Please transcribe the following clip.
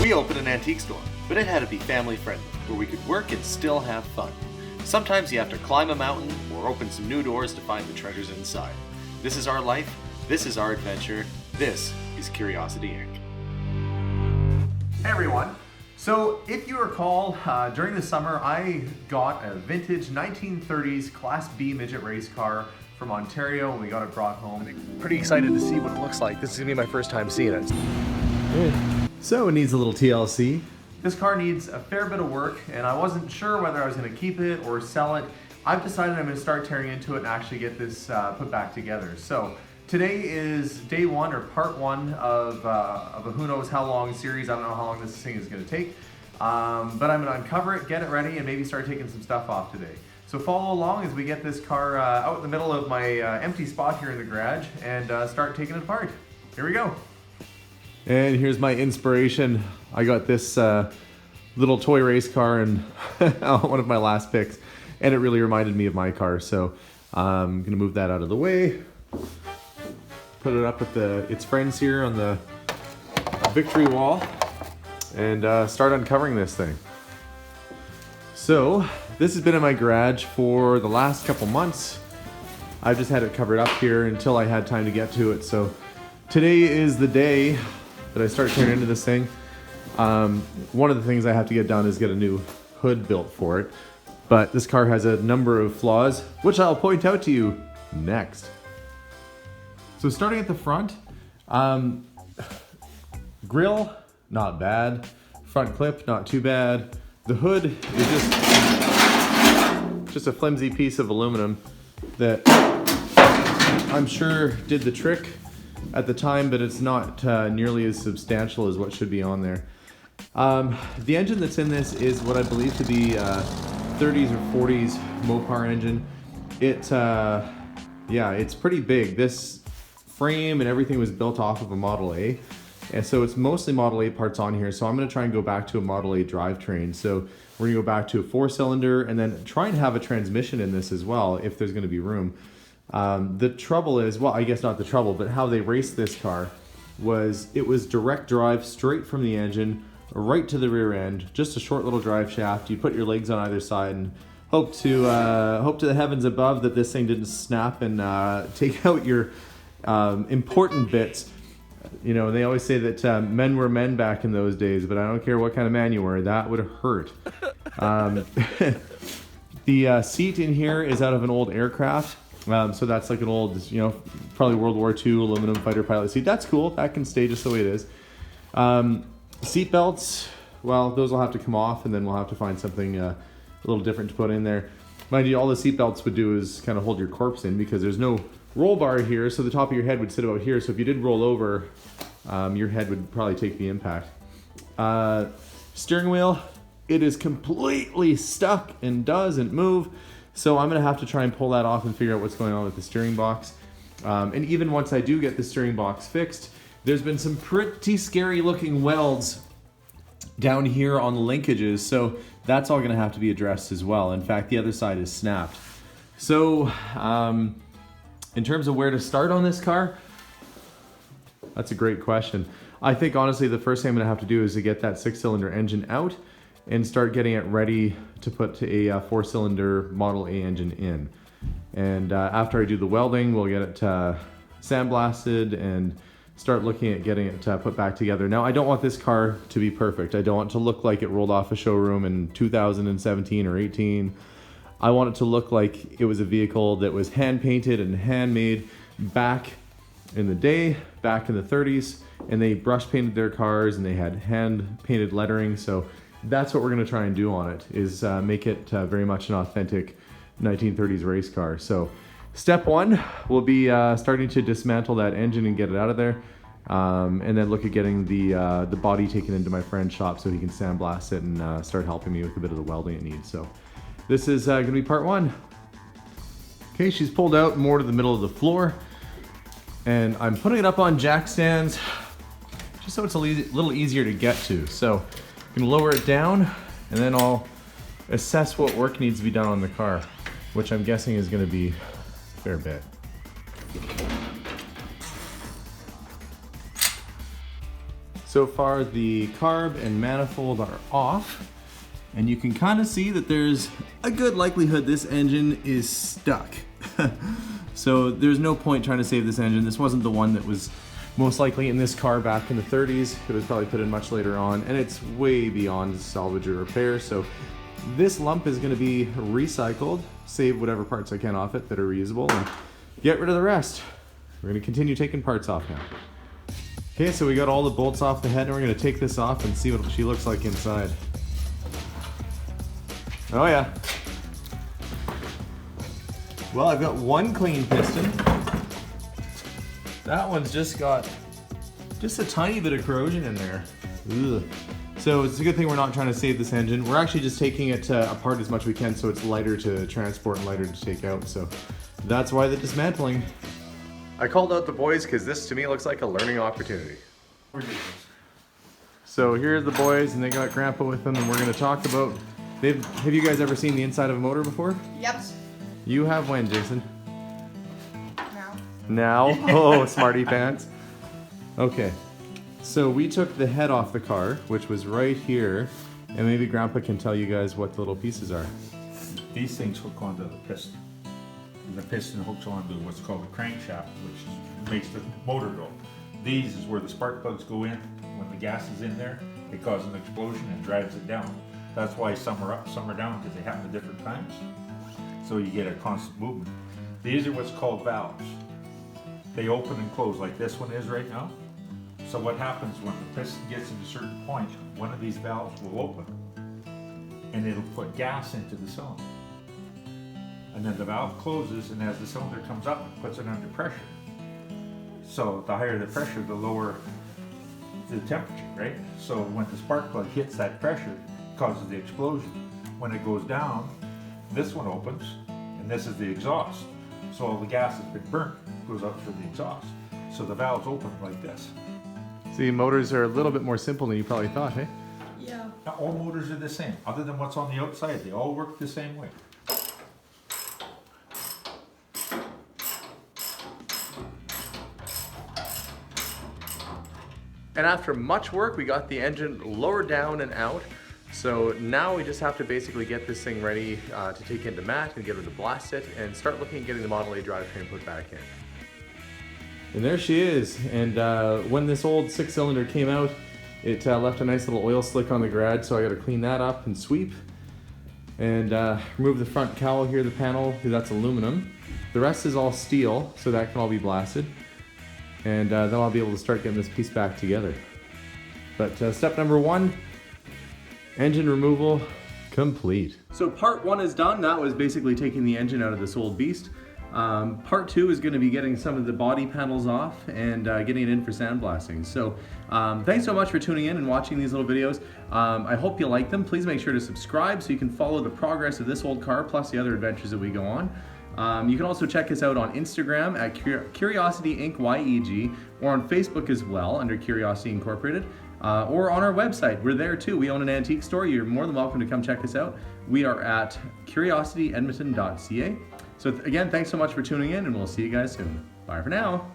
We opened an antique store, but it had to be family friendly, where we could work and still have fun. Sometimes you have to climb a mountain or open some new doors to find the treasures inside. This is our life, this is our adventure, this is Curiosity Inc. Hey everyone! So if you recall, during the summer I got a vintage 1930s Class B midget race car from Ontario and we got it brought home. Pretty excited to see what it looks like. This is going to be my first time seeing it. So it needs a little TLC. This car needs a fair bit of work and I wasn't sure whether I was going to keep it or sell it. I've decided I'm going to start tearing into it and actually get this put back together. So today is day one or part one of a who knows how long series. I don't know how long this thing is going to take. But I'm going to uncover it, get it ready, and maybe start taking some stuff off today. So follow along as we get this car out in the middle of my empty spot here in the garage and start taking it apart. Here we go. And here's my inspiration. I got this little toy race car and one of my last picks, and it really reminded me of my car. So I'm gonna move that out of the way, put it up with its friends here on the victory wall, and start uncovering this thing. So this has been in my garage for the last couple months. I've just had it covered up here until I had time to get to it. So today is the day that I start tearing into this thing. One of the things I have to get done is get a new hood built for it. But this car has a number of flaws, which I'll point out to you next. So starting at the front, grill, not bad. Front clip, not too bad. The hood is just a flimsy piece of aluminum that I'm sure did the trick at the time, but it's not nearly as substantial as what should be on there. The engine that's in this is what I believe to be 30s or 40s Mopar engine. It's pretty big. This frame and everything was built off of a Model A. And so it's mostly Model A parts on here. So I'm going to try and go back to a Model A drivetrain. So we're going to go back to a 4-cylinder and then try and have a transmission in this as well if there's going to be room. The trouble is, well, I guess not the trouble, but how they raced this car was it was direct drive straight from the engine right to the rear end, just a short little drive shaft. You put your legs on either side and hope to the heavens above that this thing didn't snap and take out your important bits. You know, they always say that men were men back in those days, but I don't care what kind of man you were, that would hurt. The seat in here is out of an old aircraft. So that's like an old, probably World War II aluminum fighter pilot seat. That's cool. That can stay just the way it is. Seat belts, well, those will have to come off and then we'll have to find something a little different to put in there. Mind you, all the seat belts would do is kind of hold your corpse in because there's no roll bar here, so the top of your head would sit about here. So if you did roll over, your head would probably take the impact. Steering wheel, it is completely stuck and doesn't move. So I'm gonna have to try and pull that off and figure out what's going on with the steering box. And even once I do get the steering box fixed, there's been some pretty scary looking welds down here on the linkages. So that's all gonna have to be addressed as well. In fact, the other side is snapped. So in terms of where to start on this car, that's a great question. I think honestly the first thing I'm gonna have to do is to get that 6-cylinder engine out and start getting it ready to put a 4-cylinder Model A engine in. And after I do the welding, we'll get it sandblasted and start looking at getting it put back together. Now, I don't want this car to be perfect. I don't want it to look like it rolled off a showroom in 2017 or 18. I want it to look like it was a vehicle that was hand-painted and handmade back in the day, back in the 30s, and they brush painted their cars and they had hand-painted lettering. So that's what we're gonna try and do on it, is make it very much an authentic 1930s race car. So step one will be starting to dismantle that engine and get it out of there, and then look at getting the body taken into my friend's shop so he can sandblast it and start helping me with a bit of the welding it needs. So this is gonna be part one. Okay, she's pulled out more to the middle of the floor, and I'm putting it up on jack stands just so it's a little easier to get to. So I'm gonna lower it down, and then I'll assess what work needs to be done on the car, which I'm guessing is gonna be a fair bit. So far the carb and manifold are off, and you can kind of see that there's a good likelihood this engine is stuck. So there's no point trying to save this engine. This wasn't the one that was most likely in this car back in the 30s. It was probably put in much later on, and it's way beyond salvage or repair. So this lump is going to be recycled, save whatever parts I can off it that are reusable, and get rid of the rest. We're going to continue taking parts off now. Okay, so we got all the bolts off the head, and we're going to take this off and see what she looks like inside. Oh yeah. Well, I've got one clean piston. That one's just got just a tiny bit of corrosion in there. Ugh. So it's a good thing we're not trying to save this engine. We're actually just taking it apart as much as we can so it's lighter to transport and lighter to take out. So that's why the dismantling. I called out the boys because this to me looks like a learning opportunity. So here's the boys, and they got Grandpa with them, and we're going to talk about. Have you guys ever seen the inside of a motor before? Yep. You have when, Jason? Now. Now? Oh, smarty pants. Okay. So we took the head off the car, which was right here, and maybe Grandpa can tell you guys what the little pieces are. These things hook onto the piston. And the piston hooks onto what's called a crankshaft, which makes the motor go. These is where the spark plugs go in. When the gas is in there, it causes an explosion and drives it down. That's why some are up, some are down, because they happen at different times. So you get a constant movement. These are what's called valves. They open and close like this one is right now. So what happens when the piston gets to a certain point, one of these valves will open and it'll put gas into the cylinder. And then the valve closes, and as the cylinder comes up, it puts it under pressure. So the higher the pressure, the lower the temperature, right? So when the spark plug hits that pressure, it causes the explosion. When it goes down, this one opens, and this is the exhaust. So all the gas that's been burnt goes up through the exhaust. So the valves open like this. See, motors are a little bit more simple than you probably thought, hey? Yeah. Now, all motors are the same, other than what's on the outside. They all work the same way. And after much work, we got the engine lowered down and out. So now we just have to basically get this thing ready to take into Matt and get her to blast it and start looking at getting the Model A drivetrain put back in. And there she is. And when this old 6-cylinder came out, it left a nice little oil slick on the garage, so I got to clean that up and sweep. And remove the front cowl here, the panel, because that's aluminum. The rest is all steel, so that can all be blasted. And then I'll be able to start getting this piece back together. But step number 1, engine removal complete. So part 1 is done. That was basically taking the engine out of this old beast. Part 2 is going to be getting some of the body panels off and getting it in for sandblasting. So thanks so much for tuning in and watching these little videos. I hope you like them. Please make sure to subscribe so you can follow the progress of this old car plus the other adventures that we go on. You can also check us out on Instagram at Curiosity Inc. YEG, or on Facebook as well under Curiosity Incorporated, or on our website. We're there too. We own an antique store. You're more than welcome to come check us out. We are at curiosityedmonton.ca. So again, thanks so much for tuning in, and we'll see you guys soon. Bye for now.